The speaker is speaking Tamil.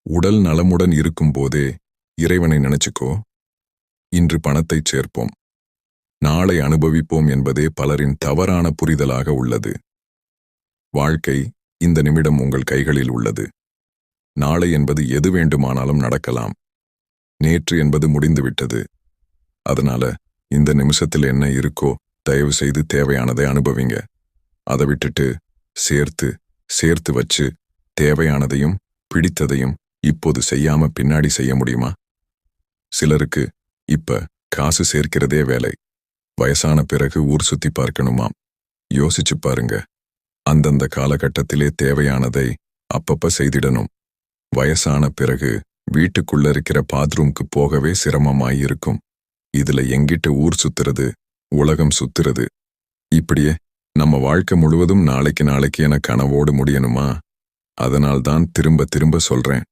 உடல் நலமுடன் இருக்கும்போதே இறைவனை நினைச்சுக்கோ. இன்று பணத்தைச் சேர்ப்போம், நாளை அனுபவிப்போம் என்பதே பலரின் தவறான புரிதலாக உள்ளது. வாழ்க்கை இந்த நிமிடம் உங்கள் கைகளில் உள்ளது. நாளை என்பது எது வேண்டுமானாலும் நடக்கலாம். நேற்று என்பது முடிந்துவிட்டது. அதனால இந்த நிமிஷத்தில் என்ன இருக்கோ தயவு செய்து தேவையானதை அனுபவிங்க. அதை விட்டுட்டு சேர்த்து சேர்த்து வச்சு தேவையானதையும் பிடித்ததையும் இப்போது செய்யாம பின்னாடி செய்ய முடியுமா? சிலருக்கு இப்ப காசு சேர்க்கிறதே வேலை. வயசான பிறகு ஊர் சுத்தி பார்க்கணுமாம். யோசிச்சு பாருங்க. அந்தந்த காலகட்டத்திலே தேவையானதை அப்பப்ப செய்திடணும். வயசான பிறகு வீட்டுக்குள்ள இருக்கிற பாத்ரூம்க்கு போகவே சிரமமாயிருக்கும். இதுல எங்கிட்ட ஊர் சுத்துறது, உலகம் சுத்துறது, இப்படியே நம்ம வாழ்க்கை முழுவதும் நாளைக்கு நாளைக்கு என கனவோடு முடியணுமா? அதனால்தான் திரும்ப திரும்ப சொல்றேன்,